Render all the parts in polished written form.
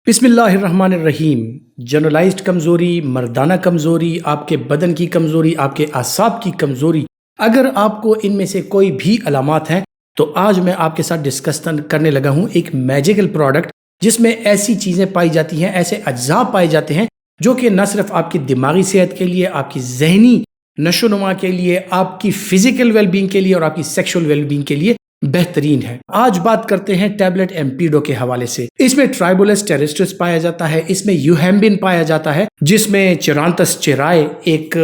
बिस्मिल्लाहिर्रहमानिर्रहीम। जनरलाइज्ड कमज़ोरी, मर्दाना कमज़ोरी, आपके बदन की कमज़ोरी, आपके आसाब की कमज़ोरी, अगर आपको इनमें से कोई भी अलामात हैं तो आज मैं आपके साथ डिस्कस करने लगा हूँ एक मैजिकल प्रोडक्ट जिसमें ऐसी चीज़ें पाई जाती हैं, ऐसे अज्जा पाए जाते हैं जो कि न सिर्फ आपकी दिमागी सेहत के लिए, आपकी जहनी नशोनुमा के लिए, आपकी फिजिकल वेलबींग के लिए और आपकी सेक्सुअल वेलबींग के लिए बेहतरीन है। आज बात करते हैं टैबलेट एम्पीडो के हवाले से। इसमें ट्राइबोलस टेरेस्ट्रिस पाया जाता है, इसमें यूहेम्बिन पाया जाता है, जिसमें चिरांथस चिराए एक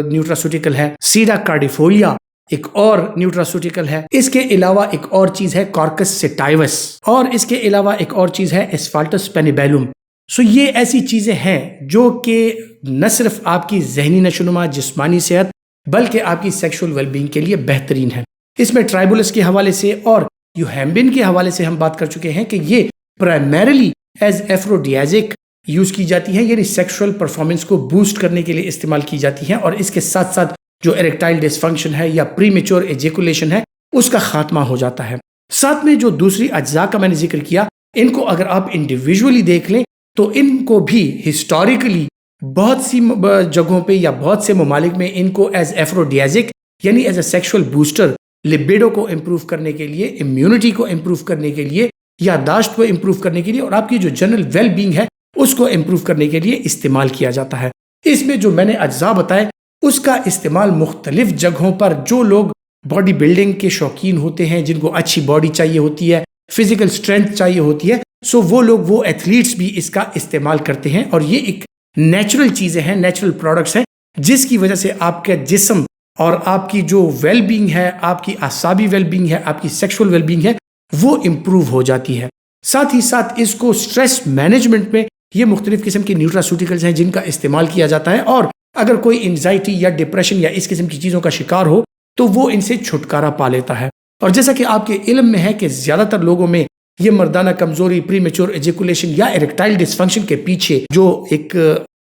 न्यूट्रास्यूटिकल है, सीडा कार्डिफोलिया एक और न्यूट्रास्यूटिकल है, इसके अलावा एक और चीज है कॉर्कस सेटाइवस, और इसके अलावा एक और चीज है एस्फाल्टस पेनिबेलुम। सो ये ऐसी चीजें हैं जो कि न सिर्फ आपकी जहनी नशोनुमा, जिस्मानी सेहत, बल्कि आपकी सेक्सुअल वेलबींग के लिए बेहतरीन है। इसमें ट्राइबोलस के हवाले से और यूहेम्बिन के हवाले से हम बात कर चुके हैं कि ये प्राइमरीली एज एफ्रोडियाजिक यूज की जाती है, यानी सेक्सुअल परफॉर्मेंस को बूस्ट करने के लिए इस्तेमाल की जाती है, और इसके साथ साथ जो इरेक्टाइल डिसफंक्शन है या प्रीमेच्योर एजेकुलेशन है उसका खात्मा हो जाता है। साथ में जो दूसरी अज्जा का मैंने जिक्र किया, इनको अगर आप इंडिविजुअली देख लें तो इनको भी हिस्टोरिकली बहुत सी जगहों पे या बहुत से ममालिक में इनको एज एफ्रोडियाजिक यानी as a sexual booster, libido को इम्प्रूव करने के लिए, इम्यूनिटी को इम्प्रूव करने के लिए, याददाश्त को इम्प्रूव करने के लिए और आपकी जो जनरल वेल बींग है उसको इम्प्रूव करने के लिए इस्तेमाल किया जाता है। इसमें जो मैंने अज्जा बताए उसका इस्तेमाल मुख्तलिफ जगहों पर, जो लोग बॉडी बिल्डिंग के शौकीन होते हैं, जिनको अच्छी बॉडी चाहिए होती है, फिजिकल स्ट्रेंथ चाहिए होती है, सो वो लोग, वो एथलीट्स भी इसका इस्तेमाल करते हैं। और ये एक नेचुरल चीज़ें हैं, नेचुरल प्रोडक्ट्स हैं, जिसकी वजह से आपका जिस्म और आपकी जो वेलबींग है, आपकी आसाबी वेलबींग है, आपकी सेक्सुअल वेलबींग है, वो इम्प्रूव हो जाती है। साथ ही साथ इसको स्ट्रेस मैनेजमेंट में ये मुख्तलिफ किस्म के न्यूट्रास्यूटिकल्स हैं जिनका इस्तेमाल किया जाता है, और अगर कोई एंजाइटी या डिप्रेशन या इस किस्म की चीज़ों का शिकार हो तो वो इनसे छुटकारा पा लेता है। और जैसा कि आपके इल्म में है कि ज़्यादातर लोगों में ये मर्दाना कमज़ोरी, प्रीमेच्योर एजेकुलेशन या इरेक्टाइल डिसफंक्शन के पीछे जो एक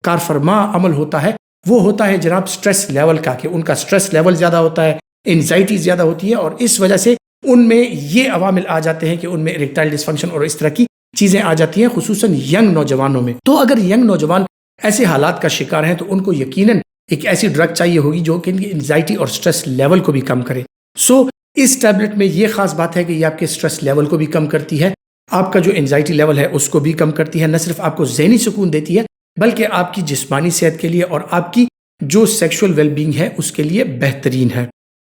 कारफरमा अमल होता है वो होता है जनाब स्ट्रेस लेवल का, कि उनका स्ट्रेस लेवल ज़्यादा होता है, एंजाइटी ज़्यादा होती है, और इस वजह से उनमें ये अवामिल आ जाते हैं कि उनमें इरेक्टाइल डिसफंक्शन और इस तरह की चीज़ें आ जाती हैं, खुसूसन यंग नौजवानों में। तो अगर यंग नौजवान ऐसे हालात का शिकार हैं तो उनको यकीनन एक ऐसी ड्रग चाहिए होगी जो कि इनकी एंजाइटी और स्ट्रेस लेवल को भी कम करे। सो इस टैबलेट में ये खास बात है कि ये आपके स्ट्रेस लेवल को भी कम करती है, आपका जो एंजाइटी लेवल है उसको भी कम करती है, न सिर्फ आपको ज़हनी सुकून देती है बल्कि आपकी जिस्मानी सेहत के लिए और आपकी जो सेक्सुअल वेलबींग है उसके लिए बेहतरीन है।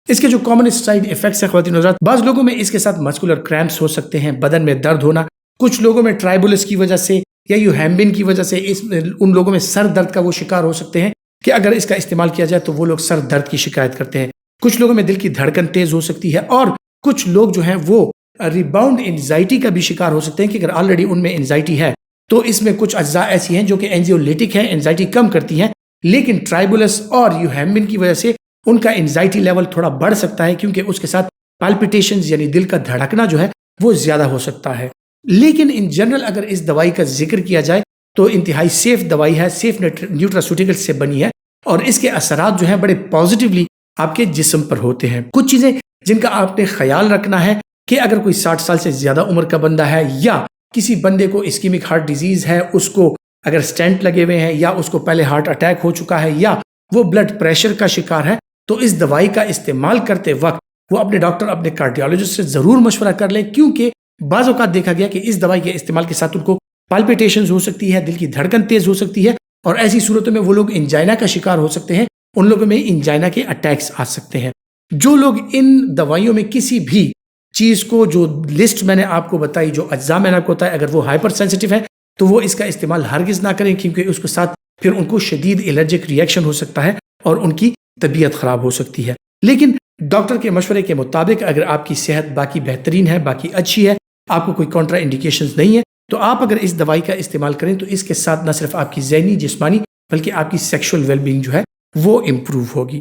इसके जो कॉमन साइड इफेक्ट्स हैं ख्वातीन हज़रात, बाज़ लोगों में इसके साथ मस्कुलर क्रैम्प्स हो सकते हैं, बदन में दर्द होना, कुछ लोगों में ट्राइबोलस की वजह से या यूहेम्बिन की वजह से उन लोगों में सर दर्द का वो शिकार हो सकते हैं कि अगर इसका इस्तेमाल किया जाए तो वो लोग सर दर्द की शिकायत करते हैं। कुछ लोगों में दिल की धड़कन तेज हो सकती है, और कुछ लोग जो हैं वो रिबाउंड एंजाइटी का भी शिकार हो सकते हैं कि अगर ऑलरेडी उनमें एंजाइटी है तो इसमें कुछ अज्जा ऐसी हैं जो कि एंजियोलिटिक हैं, एंजाइटी कम करती हैं, लेकिन ट्राइबोलस और यूहेम्बिन की वजह से उनका एंजाइटी लेवल थोड़ा बढ़ सकता है, क्योंकि उसके साथ पाल्पिटेशंस यानी दिल का धड़कना जो है वो ज़्यादा हो सकता है। लेकिन इन जनरल अगर इस दवाई का जिक्र किया जाए तो इंतहाई सेफ दवाई है, सेफ न्यूट्रास्यूटिकल्स से बनी है, और इसके असरात जो हैं बड़े पॉजिटिवली आपके जिस्म पर होते हैं। कुछ चीज़ें जिनका आपने ख्याल रखना है कि अगर कोई 60 साल से ज़्यादा उम्र का बंदा है, या किसी बंदे को इस्कीमिक हार्ट डिजीज़ है, उसको अगर स्टेंट लगे हुए हैं, या उसको पहले हार्ट अटैक हो चुका है, या वो ब्लड प्रेशर का शिकार है, तो इस दवाई का इस्तेमाल करते वक्त वो अपने डॉक्टर, अपने कार्डियोलॉजिस्ट से ज़रूर मशवरा कर लें, क्योंकि बाज़ औक़ात देखा गया कि इस दवाई के इस्तेमाल के साथ उनको पाल्पिटेशंस हो सकती है, दिल की धड़कन तेज़ हो सकती है, और ऐसी सूरतों में वो लोग एंजाइना का शिकार हो सकते हैं, उन लोगों में एंजाइना के अटैक्स आ सकते हैं। जो लोग इन दवाइयों में किसी भी चीज़ को, जो लिस्ट मैंने आपको बताई, जो अज्जा मैंने आपको बताया, अगर वो हाइपर सेंसिटिव है तो वो इसका इस्तेमाल हरगिज़ ना करें, क्योंकि उसके साथ फिर उनको शदीद एलर्जिक रिएक्शन हो सकता है और उनकी तबीयत ख़राब हो सकती है। लेकिन डॉक्टर के मशवरे के मुताबिक अगर आपकी सेहत बाकी बेहतरीन है, बाकी अच्छी है, आपको कोई कॉन्ट्रा इंडिकेशंस नहीं है, तो आप अगर इस दवाई का इस्तेमाल करें तो इसके साथ न सिर्फ आपकी ज़हनी, जिस्मानी, बल्कि आपकी सेक्सुअल वेलबींग जो है वो इम्प्रूव होगी।